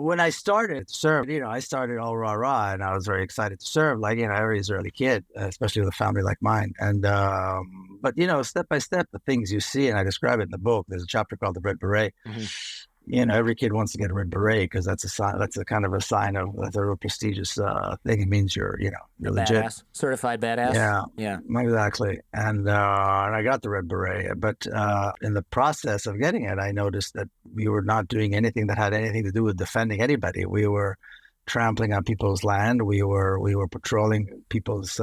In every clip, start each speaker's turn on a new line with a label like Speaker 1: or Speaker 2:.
Speaker 1: when I started to serve, I started all rah-rah, and I was very excited to serve, like, every Israeli kid, especially with a family like mine. And, but, step by step, the things you see, and I describe it in the book, there's a chapter called The Red Beret.
Speaker 2: Mm-hmm.
Speaker 1: Every kid wants to get a red beret because that's a sign. That's a kind of a sign of that's a real prestigious thing. It means you're legit,
Speaker 2: badass, certified badass.
Speaker 1: Yeah, exactly. And I got the red beret, but in the process of getting it, I noticed that we were not doing anything that had anything to do with defending anybody. We were trampling on people's land. We were patrolling people's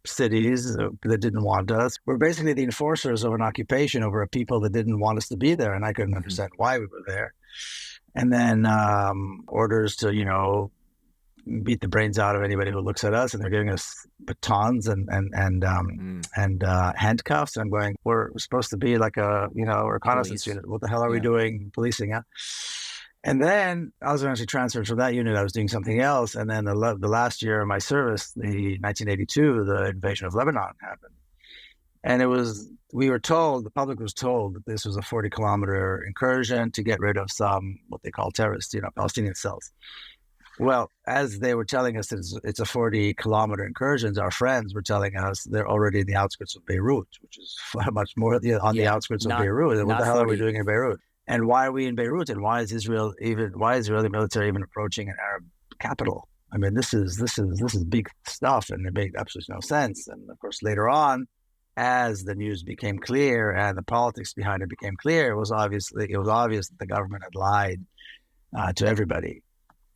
Speaker 1: cities that didn't want us. We're basically the enforcers of an occupation over a people that didn't want us to be there, and I couldn't understand why we were there. And then orders to, beat the brains out of anybody who looks at us, and they're giving us batons and handcuffs. And I'm going, we're supposed to be like a reconnaissance unit. What the hell are we doing policing? Huh? And then I was eventually transferred from that unit. I was doing something else. And then the last year of my service, the 1982, the invasion of Lebanon happened. And we were told, the public was told that this was a 40-kilometer incursion to get rid of some, what they call terrorists, Palestinian cells. Well, as they were telling us it's a 40-kilometer incursion, our friends were telling us they're already in the outskirts of Beirut, which is much more on the outskirts of Beirut. What the hell are we doing in Beirut? And why are we in Beirut? And why is Israeli military even approaching an Arab capital? I mean, this is big stuff, and it made absolutely no sense. And of course, later on, as the news became clear and the politics behind it became clear, it was obvious that the government had lied to everybody,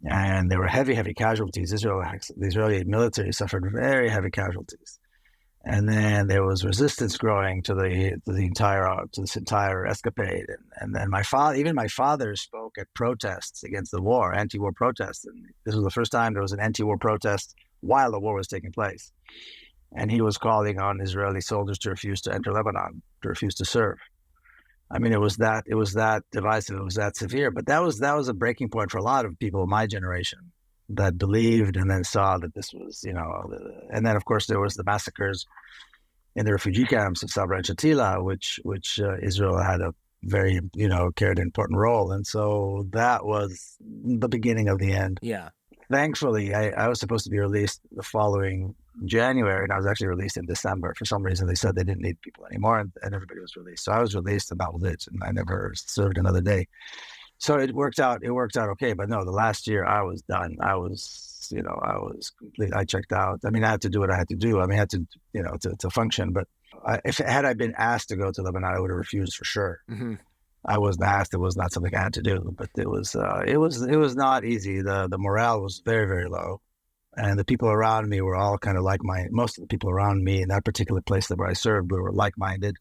Speaker 1: and there were heavy casualties. The Israeli military suffered very heavy casualties. And then there was resistance growing to this entire escapade, and then my father spoke at protests against the war, anti-war protests, and this was the first time there was an anti-war protest while the war was taking place, and he was calling on Israeli soldiers to refuse to enter Lebanon, to refuse to serve. I mean, it was that divisive, it was that severe, but that was a breaking point for a lot of people of my generation that believed and then saw that this was, and then of course there was the massacres in the refugee camps of Sabra and Shatila, which Israel had a very, carried an important role. And so that was the beginning of the end.
Speaker 2: Yeah.
Speaker 1: Thankfully, I was supposed to be released the following January, and I was actually released in December. For some reason, they said they didn't need people anymore, and everybody was released. So I was released, and that was it. And I never served another day. So it worked out okay. But no, the last year I was done. I was complete. I checked out. I mean, I had to do what I had to do. I mean, I had to, to function. But had I been asked to go to Lebanon, I would have refused for sure.
Speaker 2: Mm-hmm.
Speaker 1: I wasn't asked. It was not something I had to do. But it was not easy. The morale was very, very low. And the people around me were all kind of like-minded. Most of the people around me in that particular place where I served were like-minded.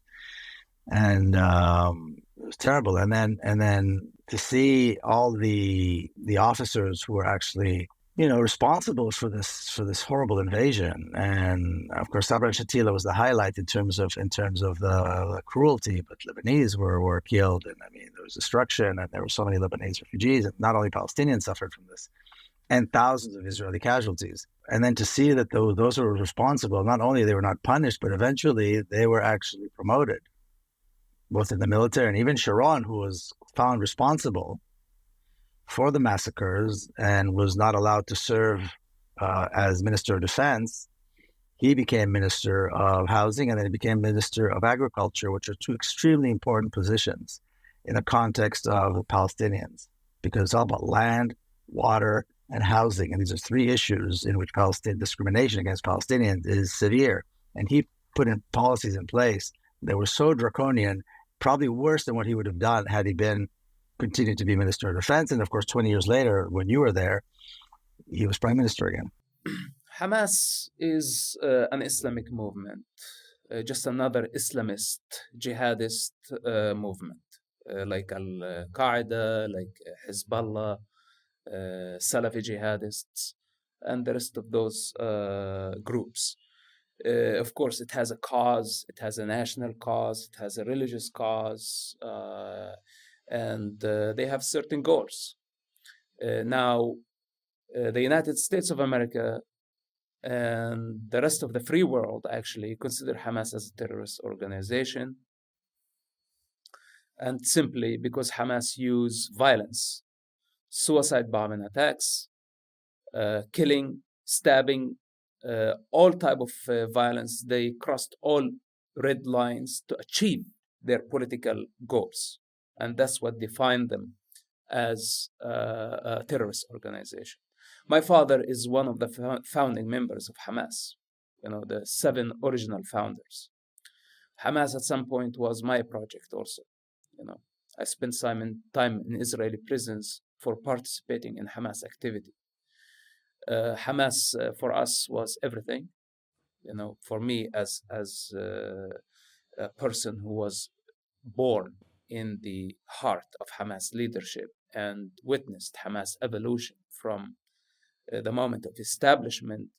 Speaker 1: And it was terrible. And then to see all the officers who were actually, responsible for this horrible invasion, and of course Sabra and Shatila was the highlight in terms of the cruelty. But Lebanese were killed, and I mean there was destruction, and there were so many Lebanese refugees, and not only Palestinians suffered from this, and thousands of Israeli casualties. And then to see that those who were responsible, not only they were not punished, but eventually they were actually promoted, both in the military, and even Sharon, who was found responsible for the massacres and was not allowed to serve as Minister of Defense, he became Minister of Housing, and then he became Minister of Agriculture, which are two extremely important positions in the context of the Palestinians, because it's all about land, water, and housing. And these are three issues in which Palestinian discrimination against Palestinians is severe. And he put in policies in place that were so draconian, probably worse than what he would have done had he continued to be Minister of Defense. And of course, 20 years later, when you were there, he was Prime Minister again.
Speaker 3: Hamas is an Islamic movement, just another Islamist, jihadist movement, like Al-Qaeda, like Hezbollah, Salafi jihadists, and the rest of those groups. Of course, it has a cause, it has a national cause, it has a religious cause, and they have certain goals. Now, the United States of America and the rest of the free world actually consider Hamas as a terrorist organization, and simply because Hamas use violence suicide bombing attacks, killing, stabbing, all type of violence. They crossed all red lines to achieve their political goals. And that's what defined them as a terrorist organization. My father is one of the founding members of Hamas, the 7 original founders. Hamas at some point was my project also. I spent time in Israeli prisons for participating in Hamas activity. Hamas for us was everything. For me as a person who was born in the heart of Hamas leadership and witnessed Hamas evolution from the moment of establishment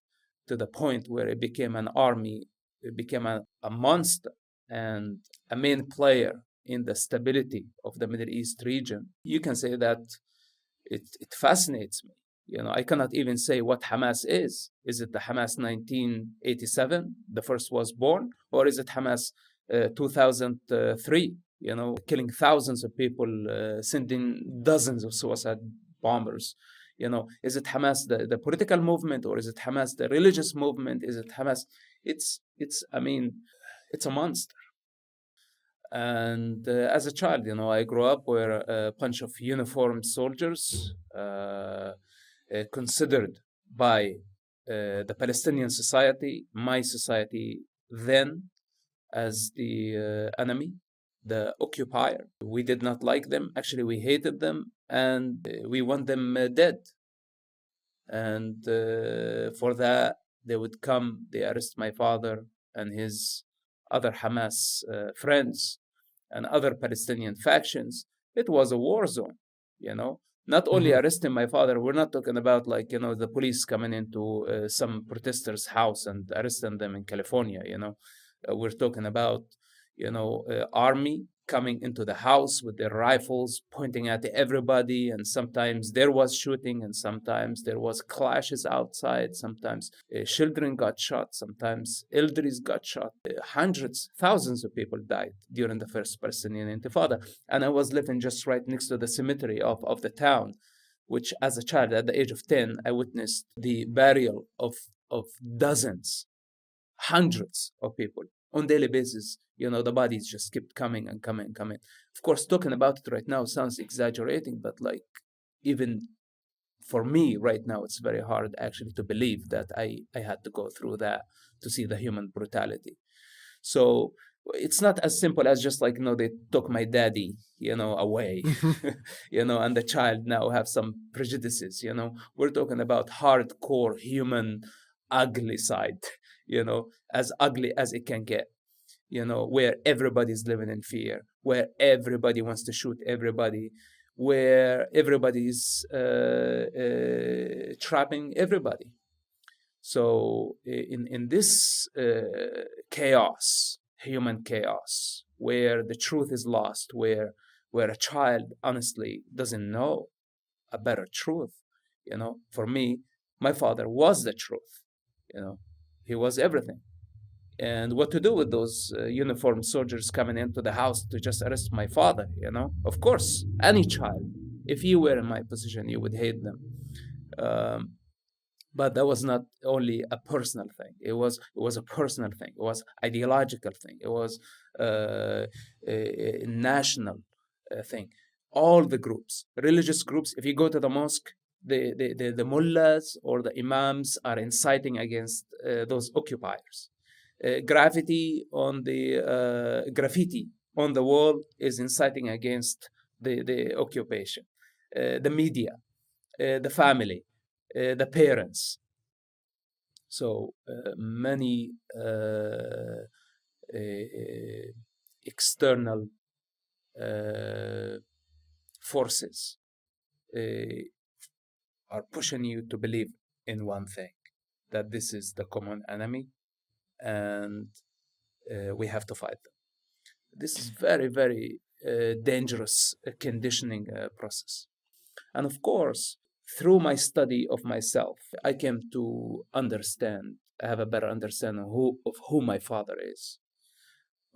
Speaker 3: to the point where it became an army, it became a monster and a main player in the stability of the Middle East region. You can say that it fascinates me. I cannot even say what Hamas is. Is it the Hamas 1987, the first was born, or is it Hamas 2003? Killing thousands of people, sending dozens of suicide bombers. Is it Hamas the political movement, or is it Hamas the religious movement? Is it Hamas? It's a monster. And as a child, I grew up where a bunch of uniformed soldiers, considered by the Palestinian society, my society then, as the enemy, the occupier. We did not like them. Actually, we hated them, and we want them dead. And for that, they would come, they arrest my father and his other Hamas friends and other Palestinian factions. It was a war zone, Not only arresting my father, we're not talking about the police coming into some protesters' house and arresting them in California, We're talking about, army coming into the house with their rifles, pointing at everybody, and sometimes there was shooting, and sometimes there was clashes outside, sometimes children got shot, sometimes elders got shot. Hundreds, thousands of people died during the first Palestinian Intifada, and I was living just right next to the cemetery of the town, which as a child, at the age of 10, I witnessed the burial of dozens, hundreds of people on daily basis. The bodies just kept coming and coming and coming. Of course, talking about it right now sounds exaggerating, but even for me right now, it's very hard actually to believe that I had to go through that to see the human brutality. So it's not as simple as just they took my daddy, away, and the child now have some prejudices, We're talking about hardcore human ugly side, as ugly as it can get. Where everybody's living in fear, where everybody wants to shoot everybody, where everybody's trapping everybody. So in this chaos, human chaos, where the truth is lost, where a child honestly doesn't know a better truth, for me, my father was the truth, he was everything. And what to do with those uniformed soldiers coming into the house to just arrest my father, Of course, any child, if you were in my position, you would hate them. But that was not only a personal thing. It was a personal thing. It was ideological thing. It was a national thing. All the groups, religious groups, if you go to the mosque, the mullahs or the imams are inciting against those occupiers. Graffiti on the wall is inciting against the occupation. The media, the family, the parents. So many external forces are pushing you to believe in one thing, that this is the common enemy, and we have to fight them. This is very, very dangerous conditioning process. And of course, through my study of myself, I came to understand, I have a better understanding of who my father is,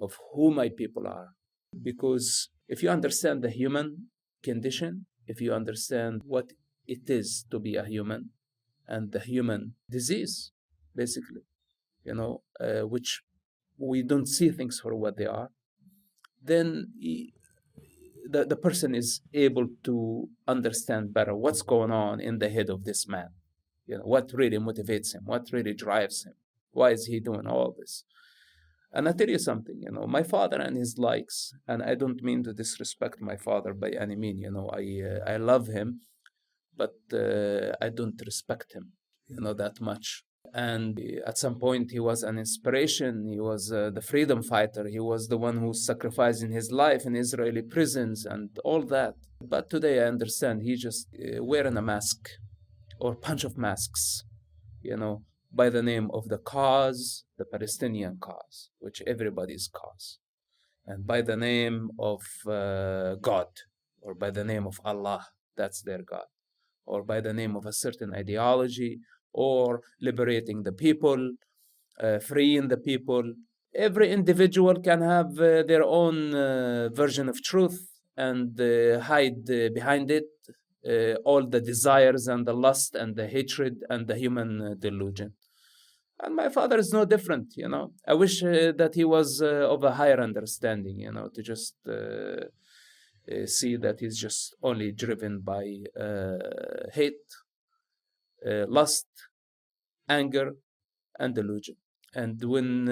Speaker 3: of who my people are. Because if you understand the human condition, if you understand what it is to be a human and the human disease, basically, which we don't see things for what they are, then the person is able to understand better what's going on in the head of this man. What really motivates him, what really drives him, why is he doing all this. And I tell you something, my father and his likes, and I don't mean to disrespect my father by any means, I love him, but I don't respect him, that much. And at some point, he was an inspiration. He was the freedom fighter. He was the one who's sacrificing his life in Israeli prisons and all that. But today, I understand he just wearing a mask or bunch of masks, by the name of the cause, the Palestinian cause, which everybody's cause, and by the name of God, or by the name of Allah, that's their God, or by the name of a certain ideology, or liberating the people, freeing the people. Every individual can have their own version of truth and hide behind it all the desires and the lust and the hatred and the human delusion. And my father is no different, I wish that he was of a higher understanding, to just see that he's just only driven by hate, lust, anger, and delusion. And when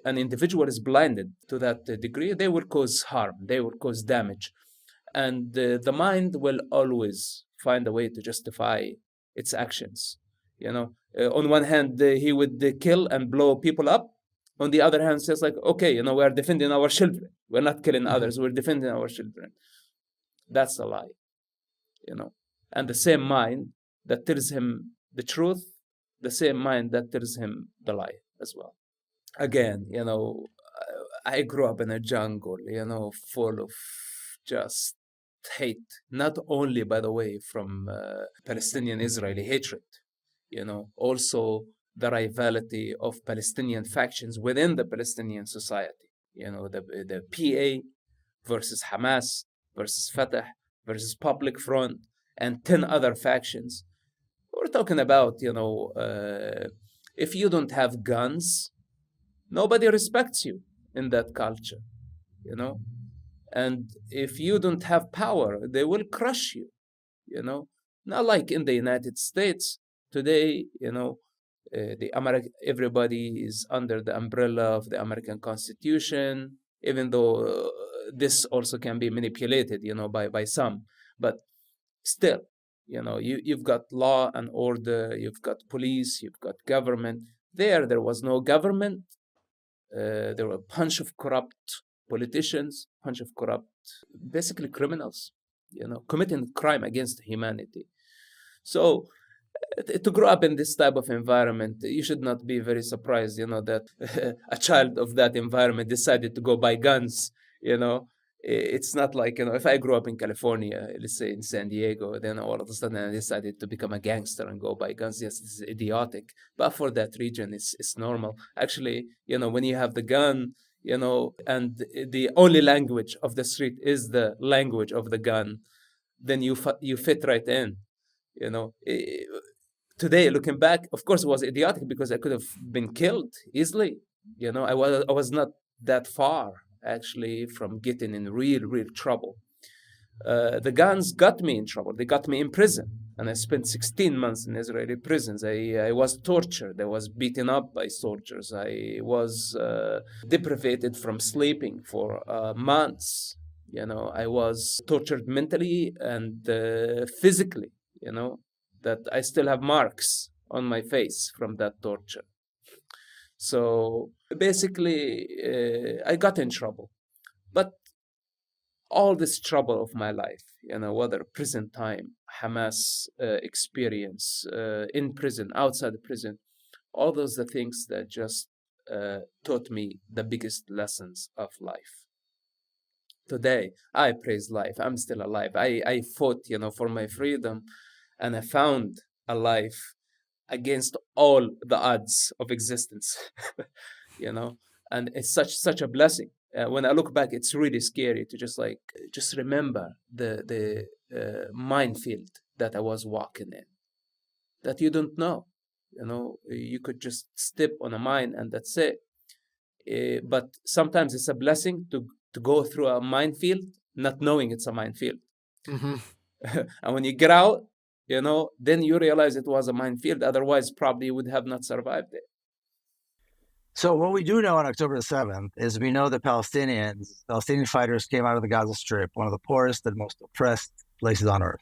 Speaker 3: an individual is blinded to that degree, they will cause harm, they will cause damage. And the mind will always find a way to justify its actions. On one hand, he would kill and blow people up. On the other hand, says like, okay, we are defending our children. We're not killing others. We're defending our children. That's a lie, And the same mind that tells him the truth, the same mind that tells him the lie as well. Again, I grew up in a jungle, full of just hate, not only, by the way, from Palestinian-Israeli hatred, also the rivalry of Palestinian factions within the Palestinian society, the PA versus Hamas versus Fatah versus Public Front and 10 other factions. We're talking about, if you don't have guns, nobody respects you in that culture, And if you don't have power, they will crush you, Not like in the United States today, everybody is under the umbrella of the American Constitution, even though this also can be manipulated, by some. But still, you've got law and order, you've got police, you've got government. There was no government. There were a bunch of corrupt politicians, bunch of corrupt, basically criminals, committing crime against humanity. So to grow up in this type of environment, you should not be very surprised, that a child of that environment decided to go buy guns, It's not like, if I grew up in California, let's say in San Diego, then all of a sudden I decided to become a gangster and go buy guns. Yes, this is idiotic. But for that region, it's normal. Actually, when you have the gun, and the only language of the street is the language of the gun, then you fit right in, Today, looking back, of course, it was idiotic because I could have been killed easily. I was not that far, actually, from getting in real trouble. The guns got me in trouble. They got me in prison. And I spent 16 months in Israeli prisons. I was tortured. I was beaten up by soldiers. I was deprived from sleeping for months. I was tortured mentally and physically, that I still have marks on my face from that torture. So basically, I got in trouble. But all this trouble of my life, whether prison time, Hamas experience, in prison, outside the prison, all those are the things that just taught me the biggest lessons of life. Today, I praise life. I'm still alive. I fought, for my freedom, and I found a life against all the odds of existence, and it's such a blessing. When I look back, it's really scary to just remember the minefield that I was walking in that you don't know. You could just step on a mine and that's it. But sometimes it's a blessing to go through a minefield not knowing it's a minefield.
Speaker 2: Mm-hmm.
Speaker 3: And when you get out, then you realize it was a minefield. Otherwise, probably you would have not survived it.
Speaker 1: So what we do know on October the 7th is we know that Palestinian fighters came out of the Gaza Strip, one of the poorest and most oppressed places on earth.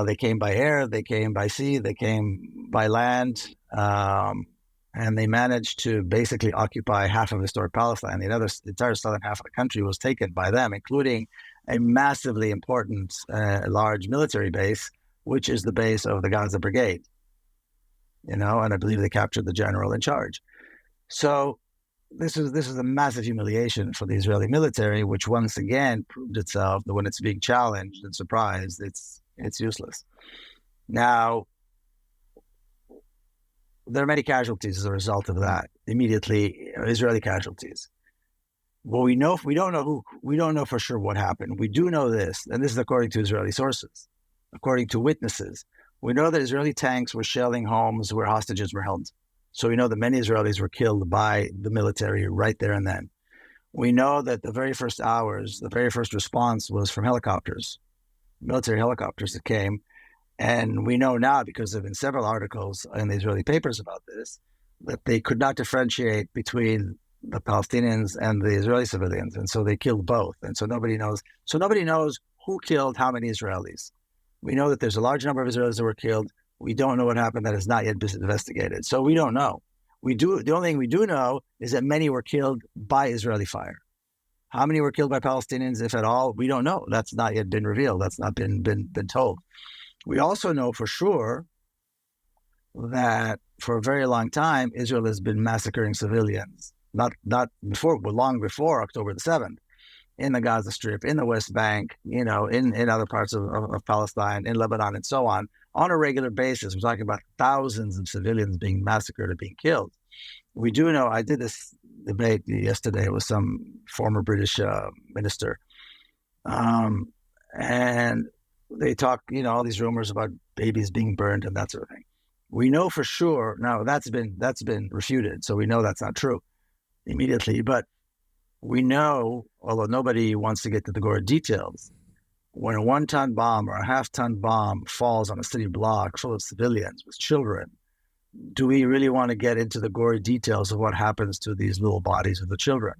Speaker 1: They came by air, they came by sea, they came by land, and they managed to basically occupy half of historic Palestine. The entire southern half of the country was taken by them, including a massively important, large military base, which is the base of the Gaza Brigade. And I believe they captured the general in charge. So this is a massive humiliation for the Israeli military, which once again proved itself that when it's being challenged and surprised, it's useless. Now, there are many casualties as a result of that. Immediately, Israeli casualties. Well, we don't know for sure what happened. We do know this, and this is according to Israeli sources, according to witnesses. We know that Israeli tanks were shelling homes where hostages were held. So we know that many Israelis were killed by the military right there and then. We know that the very first hours, the very first response was from helicopters, military helicopters that came. And we know now, because there have been several articles in the Israeli papers about this, that they could not differentiate between the Palestinians and the Israeli civilians. And so they killed both. And so nobody knows. So nobody knows who killed how many Israelis. We know that there's a large number of Israelis that were killed. We don't know what happened. That has not yet been investigated. So we don't know. The only thing we do know is that many were killed by Israeli fire. How many were killed by Palestinians, if at all? We don't know. That's not yet been revealed. That's not been told. We also know for sure that for a very long time, Israel has been massacring civilians, not before, but long before October the 7th, in the Gaza Strip, in the West Bank, in other parts of Palestine, in Lebanon, and so on a regular basis. We're talking about thousands of civilians being massacred or being killed. We do know, I did this debate yesterday with some former British minister, and they talk, all these rumors about babies being burned and that sort of thing. We know for sure now that's been refuted, so we know that's not true immediately. But we know, although nobody wants to get to the gory details, when a 1-ton bomb or a half-ton bomb falls on a city block full of civilians with children, do we really want to get into the gory details of what happens to these little bodies of the children?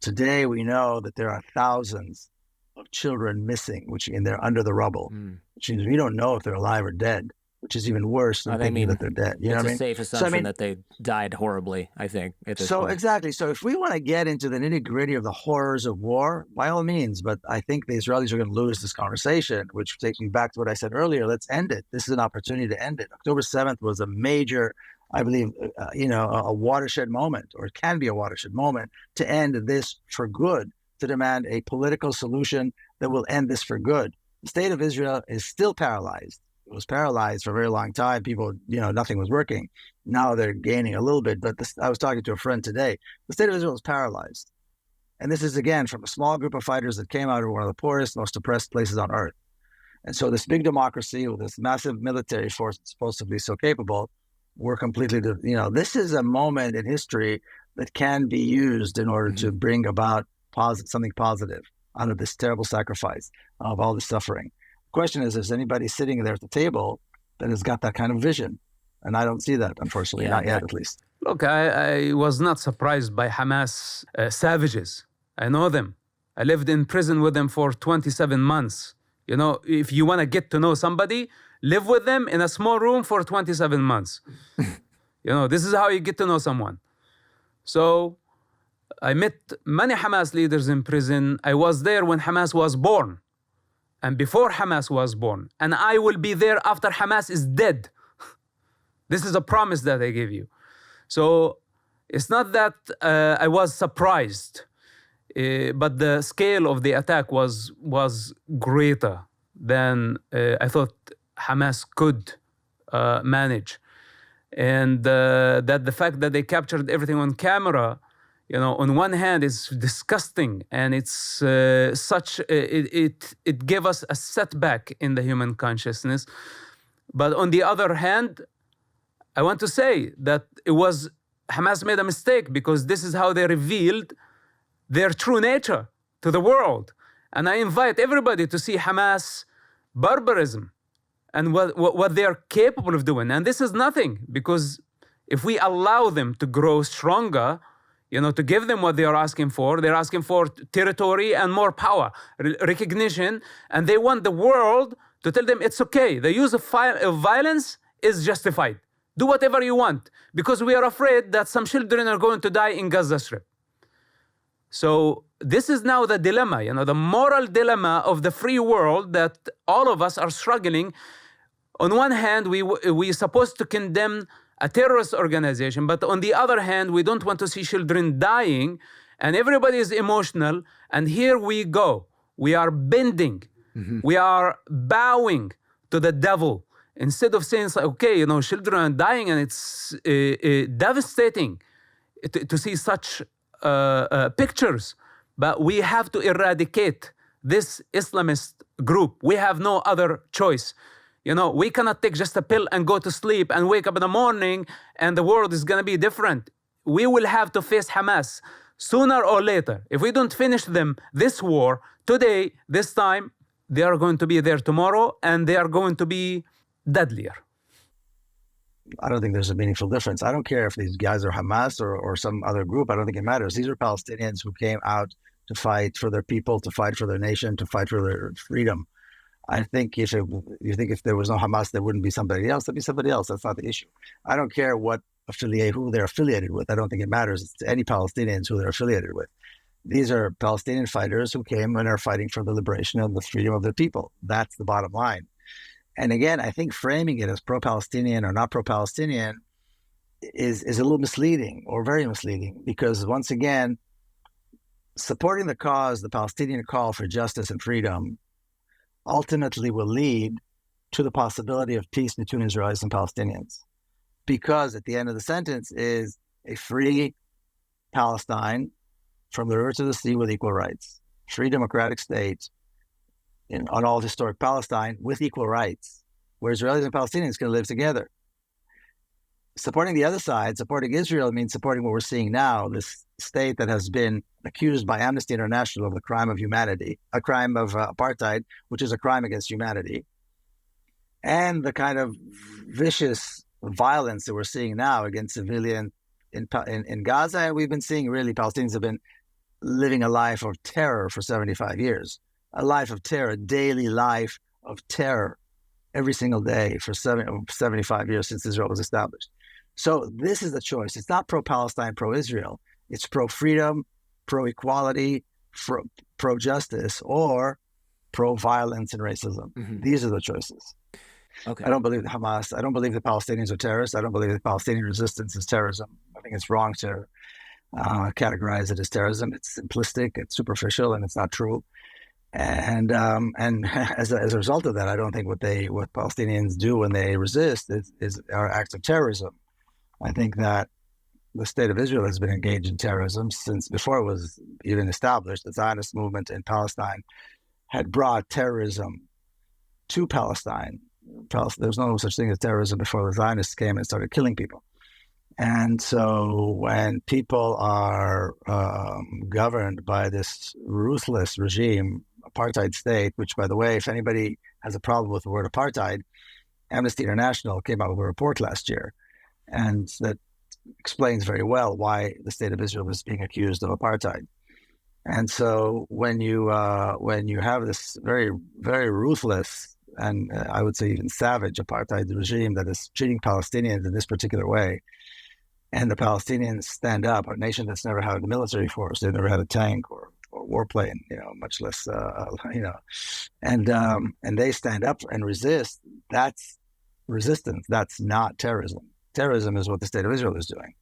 Speaker 1: Today, we know that there are thousands of children missing, and they're under the rubble, which means we don't know if they're alive or dead, which is even worse than thinking that they're dead. You know what I mean?
Speaker 2: It's a safe assumption that they died horribly, I think, at this point.
Speaker 1: Exactly. So if we want to get into the nitty-gritty of the horrors of war, by all means, but I think the Israelis are going to lose this conversation, which takes me back to what I said earlier. Let's end it. This is an opportunity to end it. October 7th was a major, I believe, a watershed moment, or it can be a watershed moment, to end this for good, to demand a political solution that will end this for good. The state of Israel is still paralyzed. It was paralyzed for a very long time. People, nothing was working. Now they're gaining a little bit. But I was talking to a friend today. The state of Israel is paralyzed. And this is, again, from a small group of fighters that came out of one of the poorest, most oppressed places on earth. And so this big democracy with this massive military force that's supposed to be so capable, we're completely, this is a moment in history that can be used in order to bring about something positive out of this terrible sacrifice of all the suffering. Question is, there's anybody sitting there at the table that has got that kind of vision? And I don't see that, unfortunately, not yet at least.
Speaker 4: Look, I was not surprised by Hamas savages. I know them. I lived in prison with them for 27 months. If you want to get to know somebody, live with them in a small room for 27 months. This is how you get to know someone. So I met many Hamas leaders in prison. I was there when Hamas was born. And before Hamas was born, and I will be there after Hamas is dead. This is a promise that I give you. So it's not that I was surprised, but the scale of the attack was greater than I thought Hamas could manage. And that the fact that they captured everything on camera, On one hand, it's disgusting, and it's it gave us a setback in the human consciousness. But on the other hand, I want to say that Hamas made a mistake, because this is how they revealed their true nature to the world. And I invite everybody to see Hamas barbarism and what they are capable of doing. And this is nothing, because if we allow them to grow stronger, to give them what they are asking for, they're asking for territory and more power, recognition, and they want the world to tell them it's okay. The use of violence is justified. Do whatever you want, because we are afraid that some children are going to die in Gaza Strip. So this is now the dilemma, the moral dilemma of the free world that all of us are struggling. On one hand, we're supposed to condemn a terrorist organization, but on the other hand, we don't want to see children dying, and everybody is emotional, and here we go. We are bending. Mm-hmm. We are bowing to the devil. Instead of saying, okay, children are dying, and it's devastating to see such pictures, but we have to eradicate this Islamist group. We have no other choice. We cannot take just a pill and go to sleep and wake up in the morning and the world is going to be different. We will have to face Hamas sooner or later. If we don't finish them this war today, this time, they are going to be there tomorrow, and they are going to be deadlier.
Speaker 1: I don't think there's a meaningful difference. I don't care if these guys are Hamas or some other group. I don't think it matters. These are Palestinians who came out to fight for their people, to fight for their nation, to fight for their freedom. I think if there was no Hamas, there wouldn't be somebody else. There'd be somebody else. That's not the issue. I don't care who they're affiliated with. I don't think it matters. It's to any Palestinians who they're affiliated with. These are Palestinian fighters who came and are fighting for the liberation and the freedom of their people. That's the bottom line. And again, I think framing it as pro-Palestinian or not pro-Palestinian is a little misleading, or very misleading, because once again, supporting the cause, the Palestinian call for justice and freedom, ultimately will lead to the possibility of peace between Israelis and Palestinians. Because at the end of the sentence is a free Palestine from the river to the sea with equal rights. Free democratic state on all historic Palestine with equal rights, where Israelis and Palestinians can live together. Supporting the other side, supporting Israel, means supporting what we're seeing now, this state that has been accused by Amnesty International of the crime of humanity, a crime of apartheid, which is a crime against humanity, and the kind of vicious violence that we're seeing now against civilians in Gaza. And we've been seeing, really, Palestinians have been living a life of terror for 75 years, a life of terror, a daily life of terror every single day for 75 years since Israel was established. So this is the choice. It's not pro-Palestine, pro-Israel. It's pro-freedom, pro-equality, pro-justice, or pro-violence and racism. Mm-hmm. These are the choices. Okay. I don't believe Hamas. I don't believe the Palestinians are terrorists. I don't believe the Palestinian resistance is terrorism. I think it's wrong to categorize it as terrorism. It's simplistic, it's superficial, and it's not true. And as a result of that, I don't think what Palestinians do when they resist are acts of terrorism. I think that the state of Israel has been engaged in terrorism since before it was even established. The Zionist movement in Palestine had brought terrorism to Palestine. There was no such thing as terrorism before the Zionists came and started killing people. And so when people are governed by this ruthless regime, apartheid state, which, by the way, if anybody has a problem with the word apartheid, Amnesty International came out with a report last year, and that explains very well why the state of Israel is being accused of apartheid. And so when you have this very, very ruthless and I would say even savage apartheid regime that is treating Palestinians in this particular way, and the Palestinians stand up, a nation that's never had a military force, they've never had a tank or warplane, much less, and they stand up and resist. That's resistance. That's not terrorism. Terrorism is what the state of Israel is doing.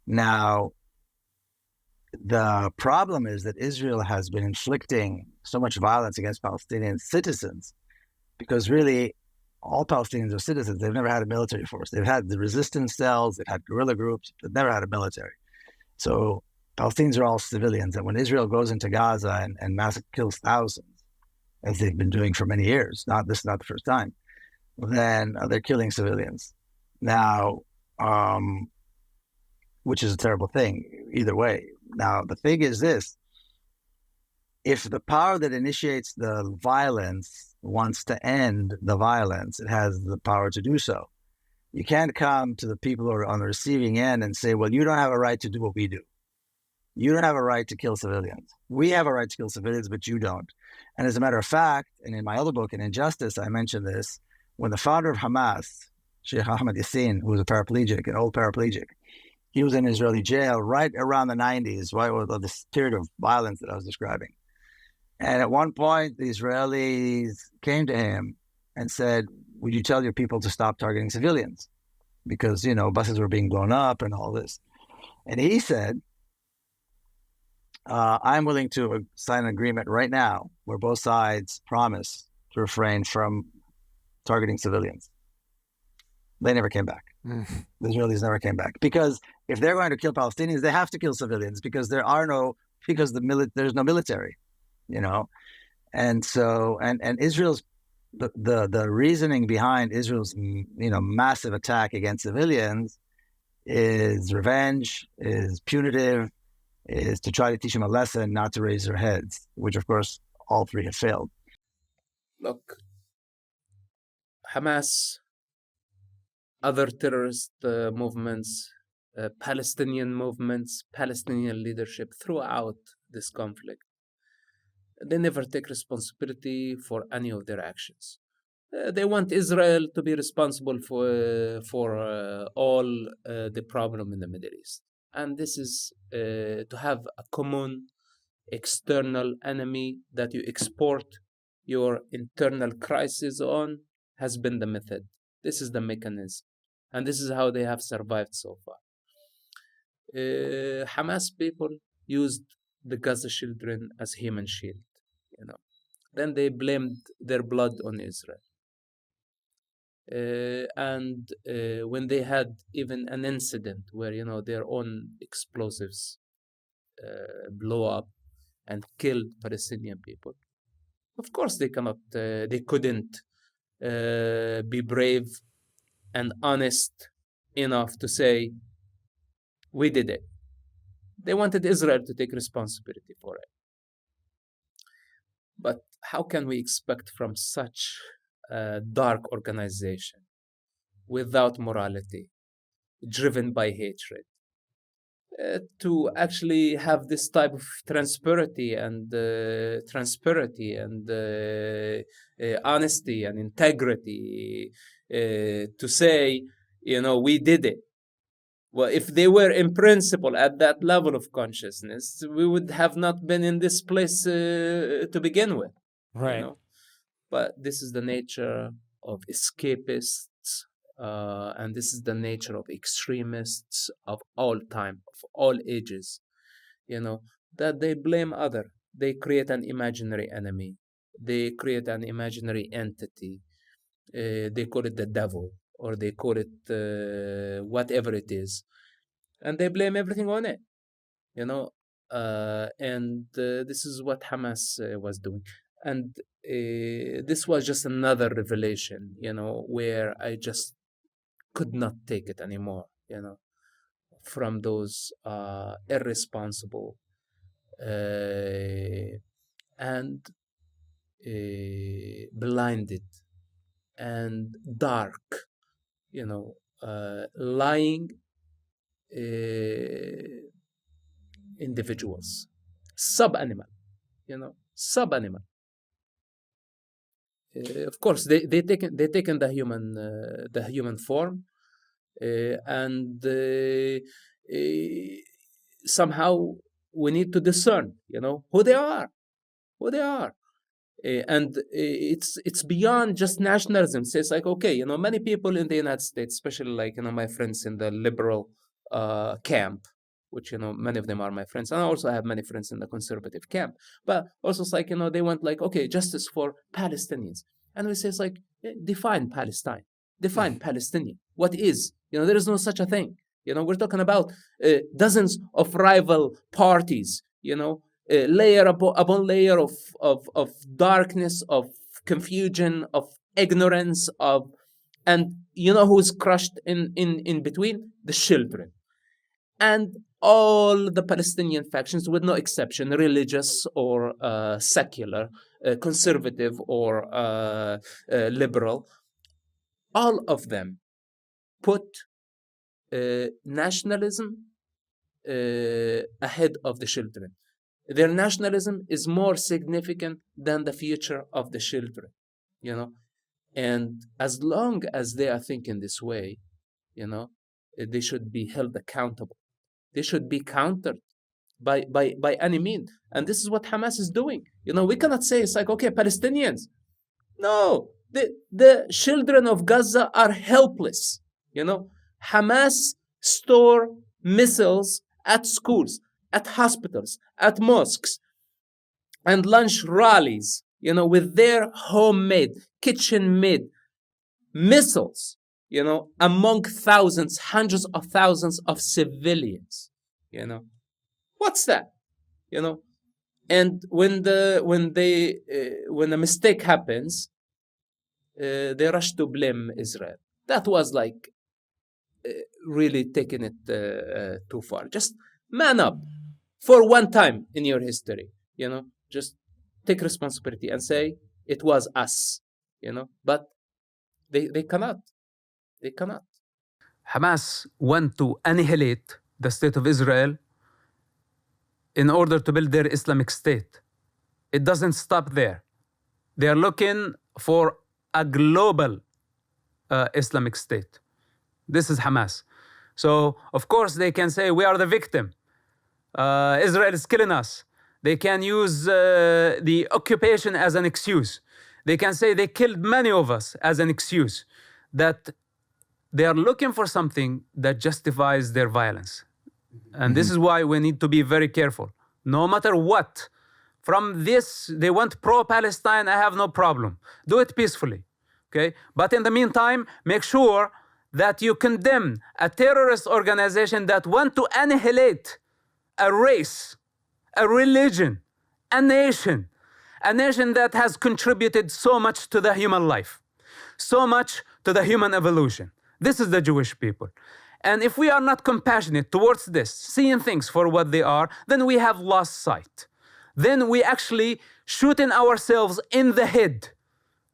Speaker 1: Now, the problem is that Israel has been inflicting so much violence against Palestinian citizens because really all Palestinians are citizens. They've never had a military force. They've had the resistance cells, they've had guerrilla groups, they've never had a military. So Palestinians are all civilians. And when Israel goes into Gaza and kills thousands, as they've been doing for many years, this is not the first time, then they're killing civilians. Now, which is a terrible thing either way. Now, the thing is this: if the power that initiates the violence wants to end the violence, it has the power to do so. You can't come to the people who are on the receiving end and say, well, you don't have a right to do what we do. You don't have a right to kill civilians. We have a right to kill civilians, but you don't. And as a matter of fact, and in my other book, In Injustice, I mentioned this, when the founder of Hamas, Sheikh Ahmed Yassin, who was a paraplegic, an old paraplegic, he was in Israeli jail right around the 90s, right, with this period of violence that I was describing. And at one point, the Israelis came to him and said, would you tell your people to stop targeting civilians? Because, buses were being blown up and all this. And he said, I'm willing to sign an agreement right now where both sides promise to refrain from targeting civilians. They never came back. The Israelis never came back. Because if they're going to kill Palestinians, they have to kill civilians because there's no military, And so, and Israel's, the reasoning behind Israel's, massive attack against civilians is revenge, is punitive, is to try to teach them a lesson, not to raise their heads, which of course all three have failed.
Speaker 3: Look, Hamas, other terrorist movements, Palestinian movements, Palestinian leadership throughout this conflict, they never take responsibility for any of their actions. They want Israel to be responsible for all the problem in the Middle East. And this is to have a common external enemy that you export your internal crisis on has been the method. This is the mechanism. And this is how they have survived so far. Hamas people used the Gaza children as human shield. Then they blamed their blood on Israel. And when they had even an incident where their own explosives blow up and killed Palestinian people, of course they couldn't be brave and honest enough to say, we did it. They wanted Israel to take responsibility for it. But how can we expect from such a dark organization without morality, driven by hatred, to actually have this type of transparency and honesty and integrity to say, we did it? Well, if they were in principle at that level of consciousness, we would have not been in this place to begin with.
Speaker 2: Right.
Speaker 3: But this is the nature of escapists, and this is the nature of extremists of all time, of all ages, that they blame other. They create an imaginary enemy. They create an imaginary entity. They call it the devil, or they call it whatever it is. And they blame everything on it, and this is what Hamas was doing. And this was just another revelation, where I just could not take it anymore, from those irresponsible and blinded and dark, lying individuals, sub-animal. Of course, they taken the human form, and somehow we need to discern, who they are. And it's beyond just nationalism. So it's like, okay, many people in the United States, especially like, my friends in the liberal camp, which, many of them are my friends. And I also have many friends in the conservative camp. But also it's like, they want like, okay, justice for Palestinians. And we say it's like, define Palestine. Define Palestinian. What is? There is no such a thing. We're talking about dozens of rival parties, layer upon layer of darkness, of confusion, of ignorance, and who's crushed in between? The children. And all the Palestinian factions, with no exception, religious or secular, conservative or liberal, all of them put nationalism ahead of the children. Their nationalism is more significant than the future of the children, And as long as they are thinking this way, they should be held accountable. They should be countered by any means. And this is what Hamas is doing. We cannot say it's like, okay, Palestinians. No, the children of Gaza are helpless. Hamas store missiles at schools, at hospitals, at mosques, and lunch rallies, with their homemade, kitchen-made missiles, among thousands, hundreds of thousands of civilians, What's that? And when a mistake happens, they rush to blame Israel. That was like really taking it too far. Just man up for one time in your history, just take responsibility and say it was us, but they cannot. They cannot.
Speaker 4: Hamas want to annihilate the state of Israel in order to build their Islamic State. It doesn't stop there. They are looking for a global Islamic State. This is Hamas. So, of course, they can say, we are the victim. Israel is killing us. They can use the occupation as an excuse. They can say they killed many of us as an excuse. That they are looking for something that justifies their violence. And this is why we need to be very careful. No matter what, from this, they want pro-Palestine, I have no problem. Do it peacefully, okay? But in the meantime, make sure that you condemn a terrorist organization that want to annihilate a race, a religion, a nation that has contributed so much to the human life, so much to the human evolution. This is the Jewish people. And if we are not compassionate towards this, seeing things for what they are, then we have lost sight. Then we actually shooting ourselves in the head.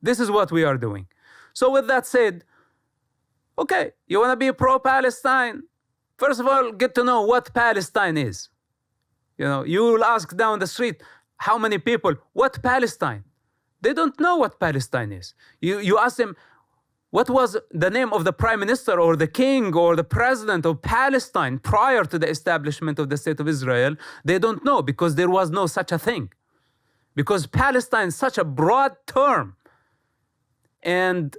Speaker 4: This is what we are doing. So with that said, okay, you want to be pro-Palestine? First of all, get to know what Palestine is. You will ask down the street, how many people, what Palestine? They don't know what Palestine is. You ask them, what was the name of the prime minister or the king or the president of Palestine prior to the establishment of the state of Israel? They don't know because there was no such a thing. Because Palestine is such a broad term. And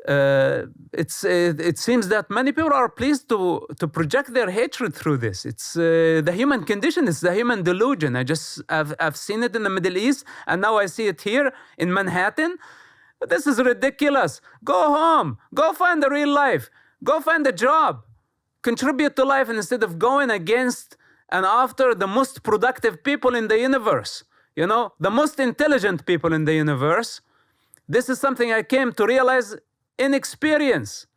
Speaker 4: it seems that many people are pleased to project their hatred through this. It's the human condition, it's the human delusion. I've seen it in the Middle East, and now I see it here in Manhattan. This is ridiculous. Go home. Go find the real life. Go find a job. Contribute to life instead of going against and after the most productive people in the universe. The most intelligent people in the universe. This is something I came to realize in experience.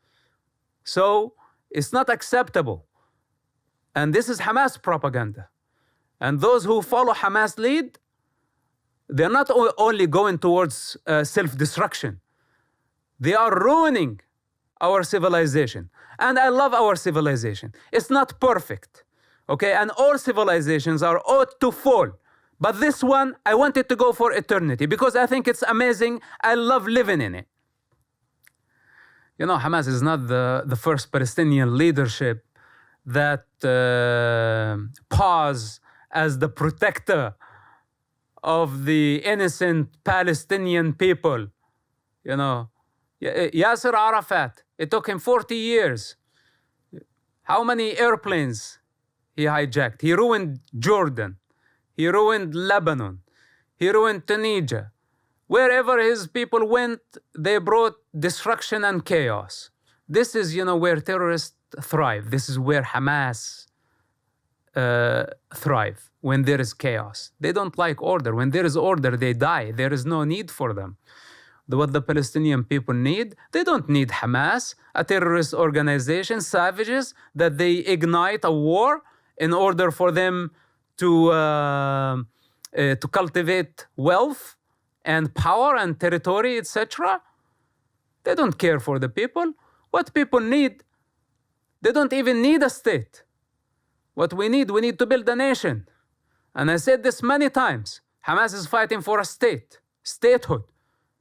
Speaker 4: So it's not acceptable. And this is Hamas propaganda. And those who follow Hamas lead, they're not only going towards self-destruction. They are ruining our civilization. And I love our civilization. It's not perfect, okay? And all civilizations are ought to fall. But this one, I want it to go for eternity because I think it's amazing. I love living in it. Hamas is not the first Palestinian leadership that pause as the protector of the innocent Palestinian people. Yasser Arafat, it took him 40 years. How many airplanes he hijacked? He ruined Jordan. He ruined Lebanon. He ruined Tunisia. Wherever his people went, they brought destruction and chaos. This is, where terrorists thrive. This is where Hamas thrive, when there is chaos. They don't like order. When there is order, they die. There is no need for them. What the Palestinian people need, they don't need Hamas, a terrorist organization, savages, that they ignite a war in order for them to cultivate wealth and power and territory, etc. They don't care for the people. What people need, they don't even need a state. What we need to build a nation. And I said this many times. Hamas is fighting for a statehood.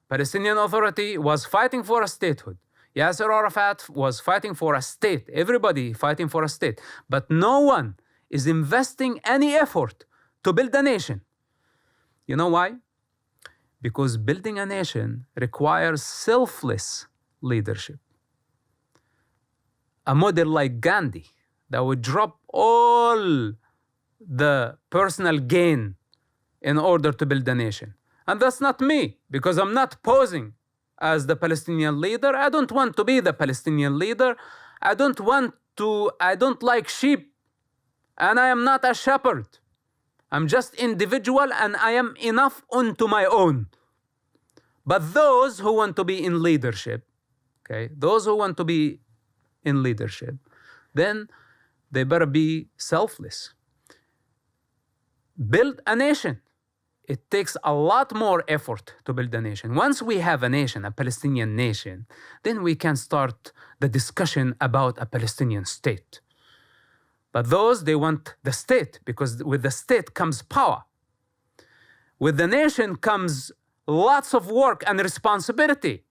Speaker 4: Palestinian Authority was fighting for a statehood. Yasser Arafat was fighting for a state. Everybody fighting for a state. But no one is investing any effort to build a nation. You know why? Because building a nation requires selfless leadership. A model like Gandhi that would drop all the personal gain in order to build a nation. And that's not me, because I'm not posing as the Palestinian leader. I don't want to be the Palestinian leader. I don't like sheep, and I am not a shepherd. I'm just individual, and I am enough unto my own. But those who want to be in leadership, then they better be selfless. Build a nation. It takes a lot more effort to build a nation. Once we have a nation, a Palestinian nation, then we can start the discussion about a Palestinian state. But those, they want the state, because with the state comes power. With the nation comes lots of work and responsibility.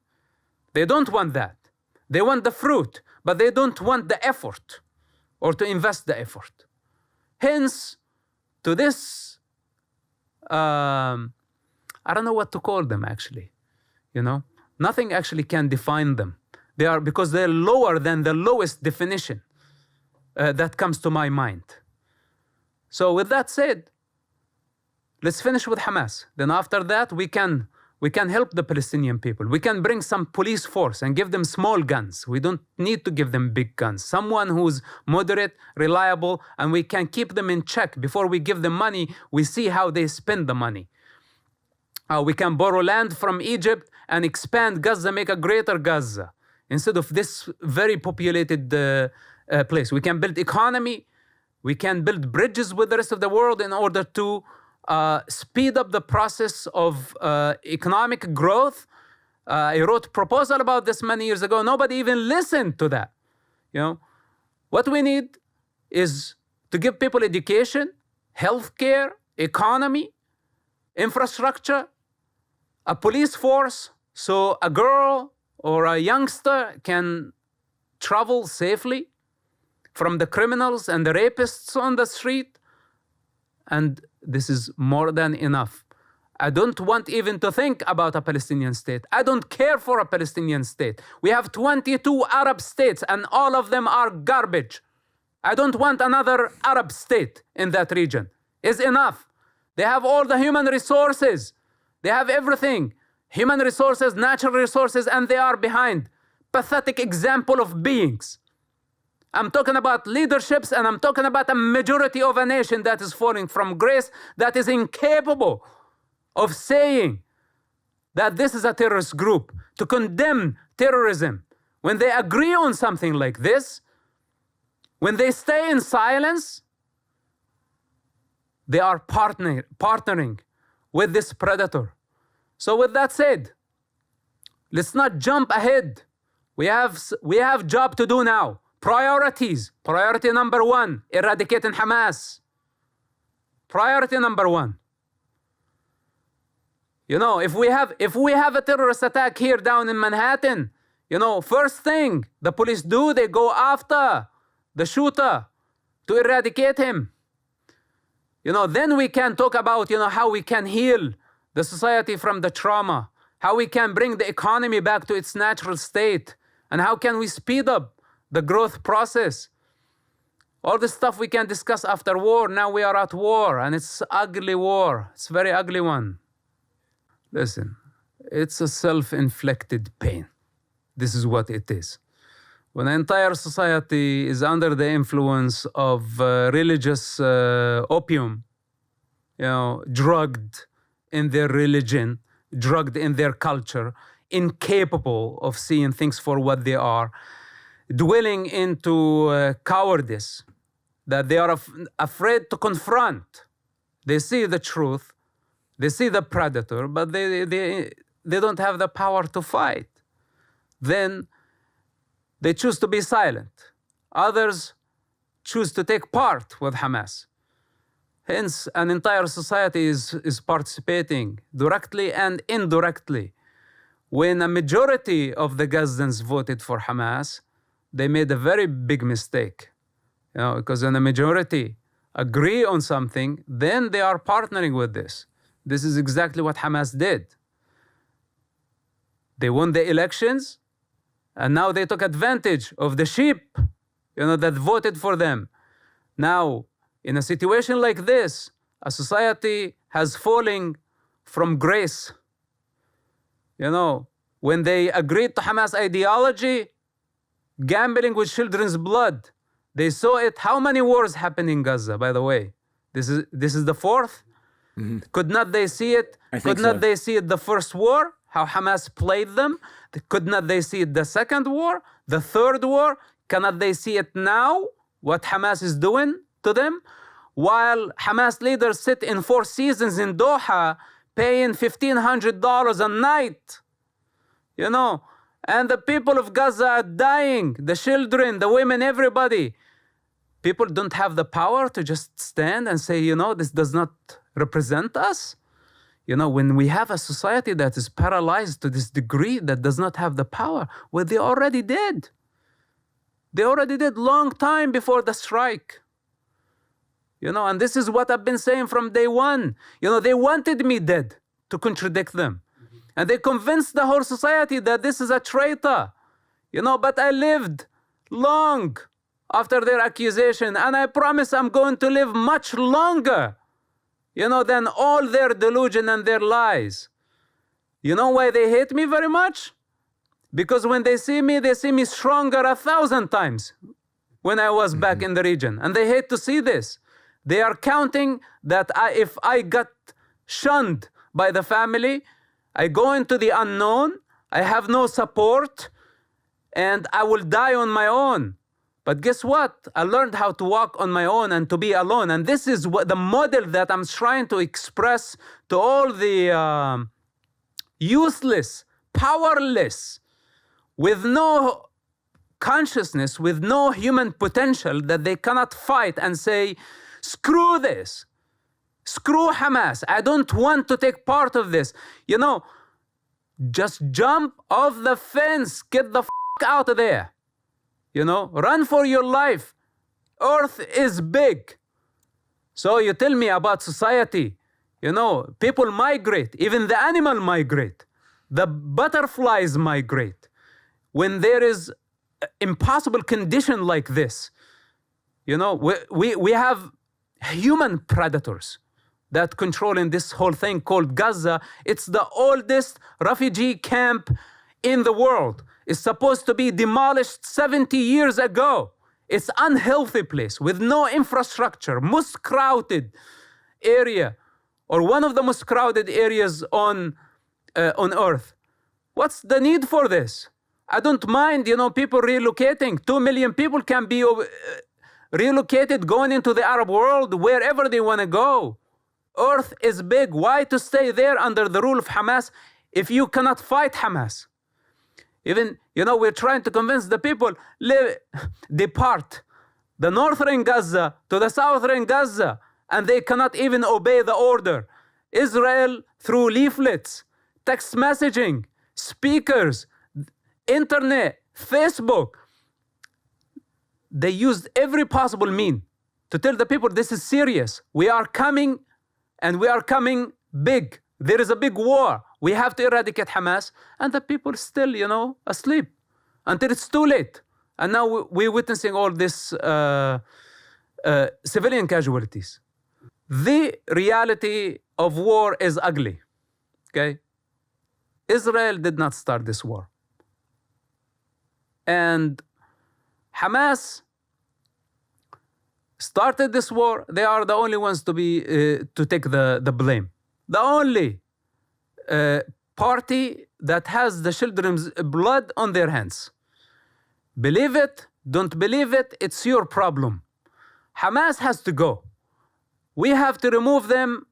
Speaker 4: They don't want that. They want the fruit, but they don't want the effort or to invest the effort. Hence, to this, I don't know what to call them actually. Nothing actually can define them. Because they're lower than the lowest definition that comes to my mind. So with that said, let's finish with Hamas. Then after that, we can help the Palestinian people. We can bring some police force and give them small guns. We don't need to give them big guns. Someone who's moderate, reliable, and we can keep them in check. Before we give them money, we see how they spend the money. We can borrow land from Egypt and expand Gaza, make a greater Gaza, instead of this very populated place. We can build economy. We can build bridges with the rest of the world in order to speed up the process of economic growth. I wrote a proposal about this many years ago. Nobody even listened to that. What we need is to give people education, healthcare, economy, infrastructure, a police force, so a girl or a youngster can travel safely from the criminals and the rapists on the street. And this is more than enough. I don't want even to think about a Palestinian state. I don't care for a Palestinian state. We have 22 Arab states, and all of them are garbage. I don't want another Arab state in that region. It's enough. They have all the human resources. They have everything. Human resources, natural resources, and they are behind. Pathetic example of beings. I'm talking about leaderships, and I'm talking about a majority of a nation that is falling from grace, that is incapable of saying that this is a terrorist group, to condemn terrorism. When they agree on something like this, when they stay in silence, they are partnering with this predator. So with that said, let's not jump ahead. We have job to do now. Priorities. Priority number 1, eradicating Hamas. Priority number 1. If we have a terrorist attack here down in Manhattan, first thing the police do, they go after the shooter to eradicate him. Then we can talk about, how we can heal the society from the trauma, how we can bring the economy back to its natural state, and how can we speed up the growth process. All this stuff we can discuss after war. Now we are at war, and it's ugly war. It's a very ugly one. Listen, it's a self-inflicted pain. This is what it is. when an entire society is under the influence of religious opium, drugged in their religion, drugged in their culture, incapable of seeing things for what they are, dwelling into cowardice, that they are afraid to confront. They see the truth, they see the predator, but they don't have the power to fight. Then they choose to be silent. Others choose to take part with Hamas. Hence, an entire society is participating directly and indirectly. When a majority of the Gazans voted for Hamas, they made a very big mistake. Because when a majority agree on something, then they are partnering with this. This is exactly what Hamas did. They won the elections, and now they took advantage of the sheep, that voted for them. Now, in a situation like this, a society has fallen from grace. When they agreed to Hamas ideology, gambling with children's blood, they saw it. How many wars happened in Gaza, by the way? This is the fourth? Mm-hmm. Could not they see it? Could not they see it the first war? How Hamas played them? Could not they see it the second war? The third war? Cannot they see it now? What Hamas is doing to them? While Hamas leaders sit in Four Seasons in Doha paying $1,500 a night, and the people of Gaza are dying, the children, the women, everybody. People don't have the power to just stand and say, this does not represent us. When we have a society that is paralyzed to this degree, that does not have the power, well, they already did. They already did long time before the strike. And this is what I've been saying from day one. They wanted me dead to contradict them. And they convinced the whole society that this is a traitor. But I lived long after their accusation, and I promise I'm going to live much longer, than all their delusion and their lies. You know why they hate me very much? Because when they see me stronger 1,000 times when I was back in the region. And they hate to see this. They are counting that if I got shunned by the family, I go into the unknown, I have no support, and I will die on my own. But guess what? I learned how to walk on my own and to be alone. And this is what the model that I'm trying to express to all the useless, powerless, with no consciousness, with no human potential, that they cannot fight and say, screw this. Screw Hamas. I don't want to take part of this. Just jump off the fence. Get the out of there. Run for your life. Earth is big. So you tell me about society. People migrate. Even the animal migrate. The butterflies migrate. When there is impossible condition like this, we have human predators that controlling this whole thing called Gaza. It's the oldest refugee camp in the world. It's supposed to be demolished 70 years ago. It's an unhealthy place with no infrastructure, most crowded area, or one of the most crowded areas on earth. What's the need for this? I don't mind, people relocating. 2 million people can be relocated, going into the Arab world, wherever they want to go. Earth is big. Why to stay there under the rule of Hamas if you cannot fight Hamas? Even, we're trying to convince the people, depart the northern Gaza to the southern Gaza, and they cannot even obey the order. Israel, through leaflets, text messaging, speakers, internet, Facebook, they used every possible mean to tell the people this is serious. We are coming, and we are coming big. There is a big war. We have to eradicate Hamas. And the people still, asleep until it's too late. And now we're witnessing all this civilian casualties. The reality of war is ugly, okay? Israel did not start this war. And Hamas started this war. They are the only ones to take the blame. The only party that has the children's blood on their hands. Believe it, don't believe it, it's your problem. Hamas has to go. We have to remove them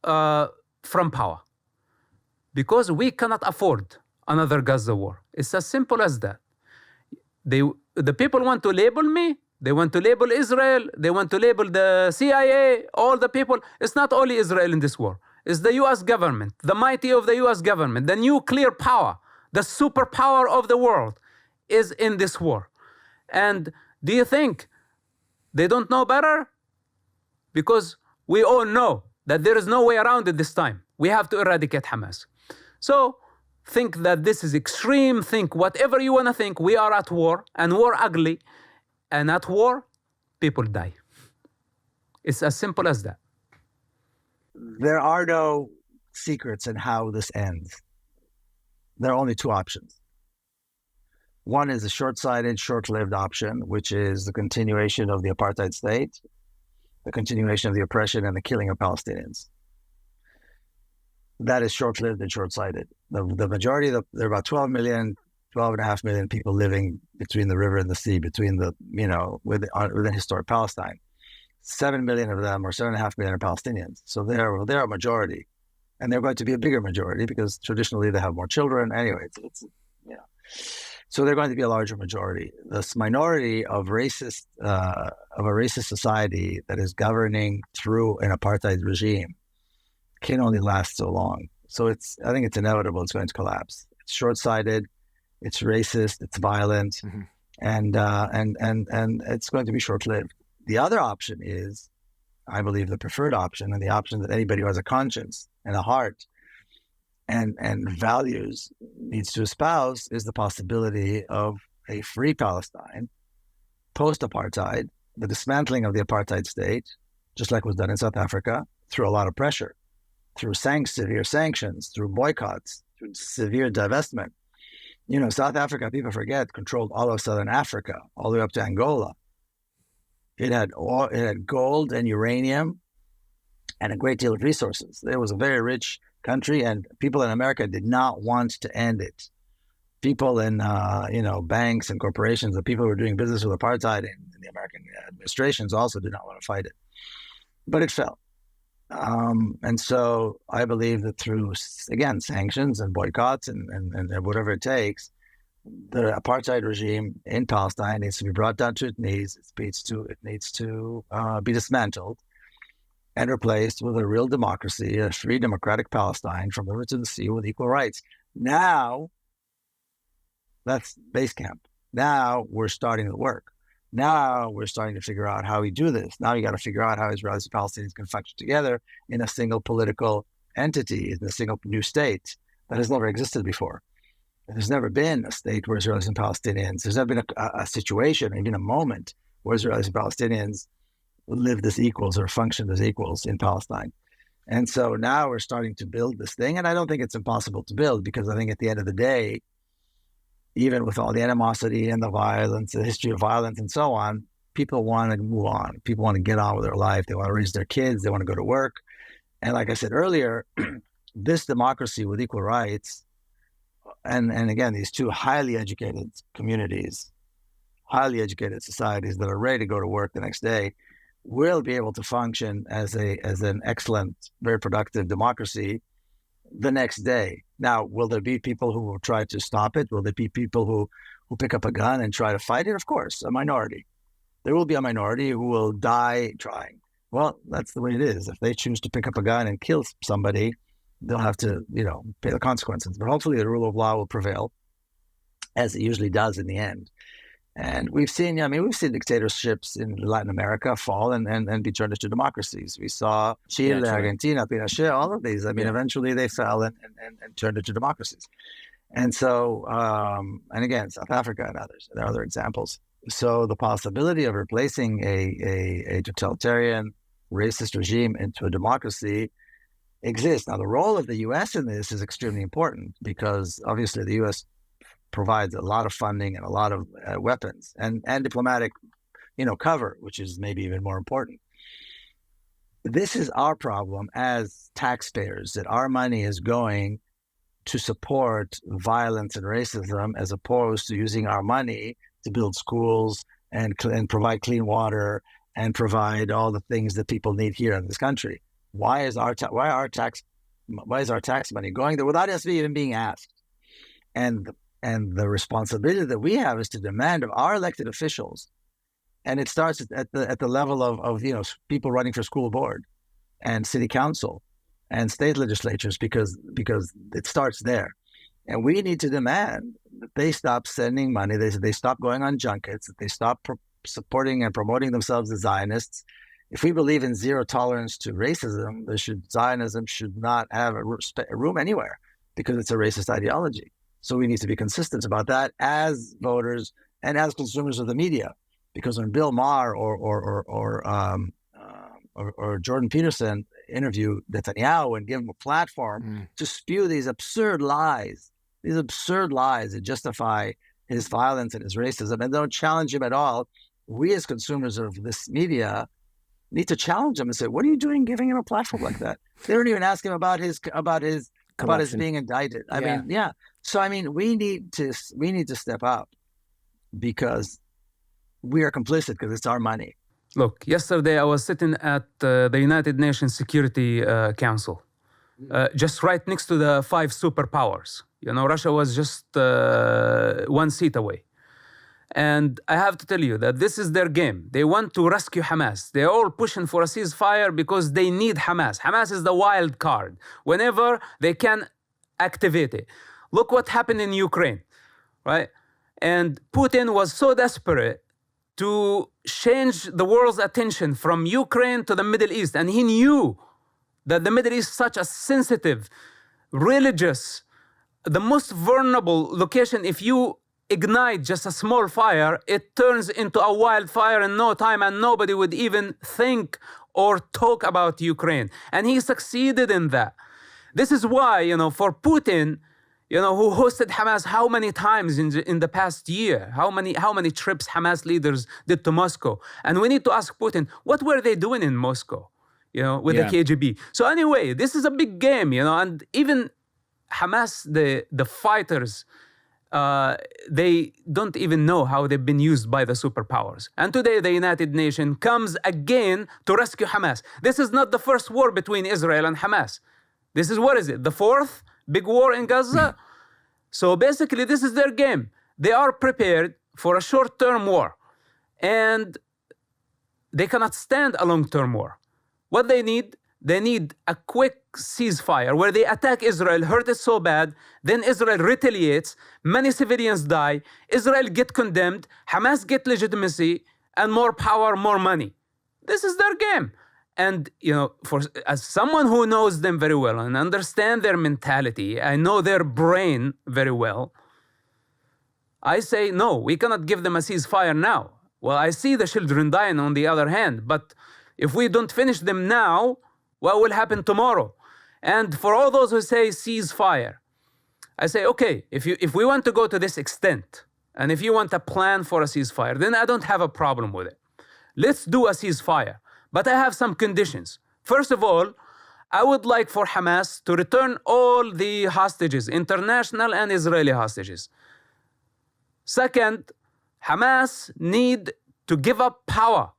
Speaker 4: from power because we cannot afford another Gaza war. It's as simple as that. The people want to label me. They want to label Israel. They want to label the CIA, all the people. It's not only Israel in this war. It's the U.S. government, the mighty of the U.S. government, the nuclear power, the superpower of the world is in this war. And do you think they don't know better? Because we all know that there is no way around it this time. We have to eradicate Hamas. So think that this is extreme. Think whatever you want to think. We are at war, and war ugly. And at war, people die. It's as simple as that.
Speaker 1: There are no secrets in how this ends. There are only two options. One is a short-sighted, short-lived option, which is the continuation of the apartheid state, the continuation of the oppression and the killing of Palestinians. That is short-lived and short-sighted. The majority, there are about 12 and a half million people living between the river and the sea, between within historic Palestine. 7 million of them, or 7.5 million, are Palestinians. So they're a majority, and they're going to be a bigger majority because traditionally they have more children. Anyway, so they're going to be a larger majority. This minority of a racist society that is governing through an apartheid regime can only last so long. So I think it's inevitable. It's going to collapse. It's short-sighted. It's racist. It's violent, and it's going to be short-lived. The other option is, I believe, the preferred option, and the option that anybody who has a conscience and a heart and values needs to espouse is the possibility of a free Palestine, post-apartheid, the dismantling of the apartheid state, just like was done in South Africa, through a lot of pressure, through severe sanctions, through boycotts, through severe divestment. South Africa, people forget, controlled all of Southern Africa, all the way up to Angola. It had gold and uranium and a great deal of resources. It was a very rich country, and people in America did not want to end it. People in banks and corporations, the people who were doing business with apartheid in the American administrations also did not want to fight it. But it fell. And so I believe that through, again, sanctions and boycotts and whatever it takes, the apartheid regime in Palestine needs to be brought down to its knees. It needs to be dismantled and replaced with a real democracy, a free democratic Palestine from the river to the sea with equal rights. Now, that's base camp. Now we're starting the work. Now we're starting to figure out how we do this. Now you got to figure out how Israelis and Palestinians can function together in a single political entity, in a single new state that has never existed before. There's never been a state where Israelis and Palestinians, there's never been a situation, even a moment, where Israelis and Palestinians lived as equals or functioned as equals in Palestine. And so now we're starting to build this thing, and I don't think it's impossible to build, because I think at the end of the day, even with all the animosity and the violence, the history of violence and so on, people want to move on. People want to get on with their life. They want to raise their kids. They want to go to work. And like I said earlier, this democracy with equal rights, and again, these two highly educated communities, highly educated societies that are ready to go to work the next day, will be able to function as an excellent, very productive democracy the next day. Now, will there be people who will try to stop it? Will there be people who pick up a gun and try to fight it? Of course, a minority. There will be a minority who will die trying. Well, that's the way it is. If they choose to pick up a gun and kill somebody, they'll have to, pay the consequences. But hopefully the rule of law will prevail, as it usually does in the end. And we've seen dictatorships in Latin America fall and be turned into democracies. We saw Chile, Argentina, Pinochet, all of these. Eventually they fell and turned into democracies. And so, and again, South Africa and others. There are other examples. So the possibility of replacing a totalitarian, racist regime into a democracy exists. Now, the role of the U.S. in this is extremely important, because obviously the U.S. provides a lot of funding and a lot of weapons and diplomatic, cover, which is maybe even more important. This is our problem as taxpayers, that our money is going to support violence and racism as opposed to using our money to build schools and provide clean water and provide all the things that people need here in this country. Why is our tax money going there without us even being asked? And the responsibility that we have is to demand of our elected officials, and it starts at the level of people running for school board and city council and state legislatures, because it starts there. And we need to demand that they stop sending money, they stop going on junkets, that they stop supporting and promoting themselves as Zionists. If we believe in zero tolerance to racism, Zionism should not have a room anywhere, because it's a racist ideology. So we need to be consistent about that as voters and as consumers of the media, because when Bill Maher or Jordan Peterson interview Netanyahu and give him a platform to spew these absurd lies that justify his violence and his racism, and don't challenge him at all, we as consumers of this media need to challenge him and say, what are you doing giving him a platform like that? They don't even ask him about his being indicted. So we need to step up, because we are complicit, because it's our money.
Speaker 4: Look, yesterday I was sitting at the United Nations Security Council, just right next to the 5 superpowers. Russia was just 1 seat away. And I have to tell you that this is their game. They want to rescue Hamas. They're all pushing for a ceasefire because they need Hamas. Hamas is the wild card. Whenever they can activate it. Look what happened in Ukraine, right? And Putin was so desperate to change the world's attention from Ukraine to the Middle East. And he knew that the Middle East is such a sensitive, religious, the most vulnerable location. If you ignite just a small fire, it turns into a wildfire in no time, and nobody would even think or talk about Ukraine. And he succeeded in that. This is why, for Putin, who hosted Hamas how many times in the past year? How many trips Hamas leaders did to Moscow? And we need to ask Putin, what were they doing in Moscow, with the KGB? So anyway, this is a big game, and even Hamas, the fighters, they don't even know how they've been used by the superpowers. And today the United Nations comes again to rescue Hamas. This is not the first war between Israel and Hamas. This is, what is it, the 4th big war in Gaza? So basically this is their game. They are prepared for a short-term war, and they cannot stand a long-term war. What they need a quick ceasefire where they attack Israel, hurt it so bad, then Israel retaliates, many civilians die, Israel get condemned, Hamas get legitimacy, and more power, more money. This is their game. And, as someone who knows them very well and understand their mentality, I know their brain very well, I say, no, we cannot give them a ceasefire now. Well, I see the children dying on the other hand, but if we don't finish them now, what will happen tomorrow? And for all those who say ceasefire, I say, okay, if we want to go to this extent, and if you want a plan for a ceasefire, then I don't have a problem with it. Let's do a ceasefire. But I have some conditions. First of all, I would like for Hamas to return all the hostages, international and Israeli hostages. Second, Hamas need to give up power,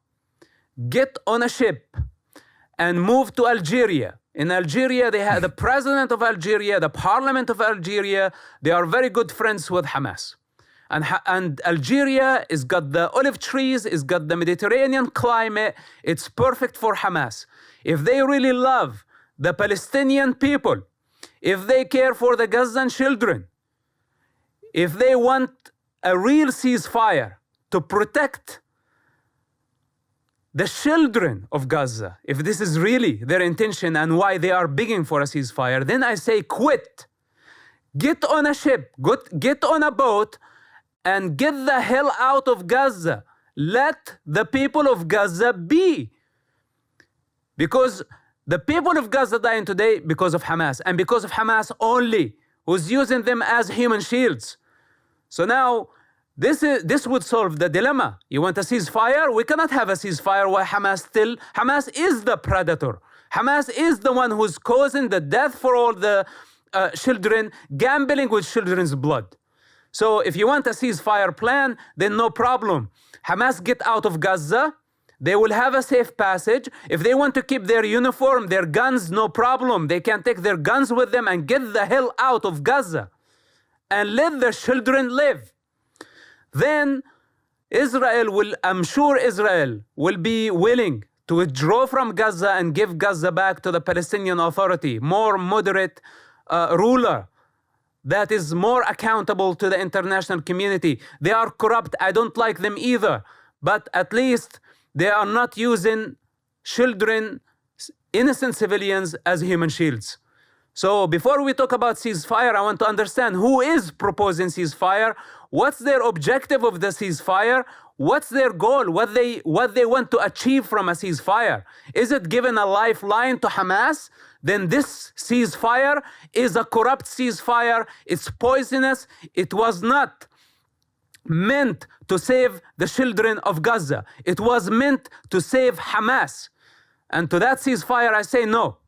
Speaker 4: get on a ship, and move to Algeria. In Algeria, they have the president of Algeria, the parliament of Algeria. They are very good friends with Hamas. And Algeria has got the olive trees, it's got the Mediterranean climate. It's perfect for Hamas. If they really love the Palestinian people, if they care for the Gazan children, if they want a real ceasefire to protect the children of Gaza, if this is really their intention and why they are begging for a ceasefire, then I say quit. Get on a ship, get on a boat, and get the hell out of Gaza. Let the people of Gaza be. Because the people of Gaza dying today because of Hamas, and because of Hamas only, who's using them as human shields. So now, this would solve the dilemma. You want a ceasefire? We cannot have a ceasefire while Hamas is the predator. Hamas is the one who's causing the death for all the children, gambling with children's blood. So if you want a ceasefire plan, then no problem. Hamas get out of Gaza. They will have a safe passage. If they want to keep their uniform, their guns, no problem. They can take their guns with them and get the hell out of Gaza and let the children live. Then I'm sure Israel will be willing to withdraw from Gaza and give Gaza back to the Palestinian Authority, more moderate ruler that is more accountable to the international community. They are corrupt. I don't like them either. But at least they are not using children, innocent civilians, as human shields. So before we talk about ceasefire, I want to understand who is proposing ceasefire, what's their objective of the ceasefire, what's their goal, what they want to achieve from a ceasefire. Is it giving a lifeline to Hamas? Then this ceasefire is a corrupt ceasefire. It's poisonous. It was not meant to save the children of Gaza. It was meant to save Hamas. And to that ceasefire, I say no.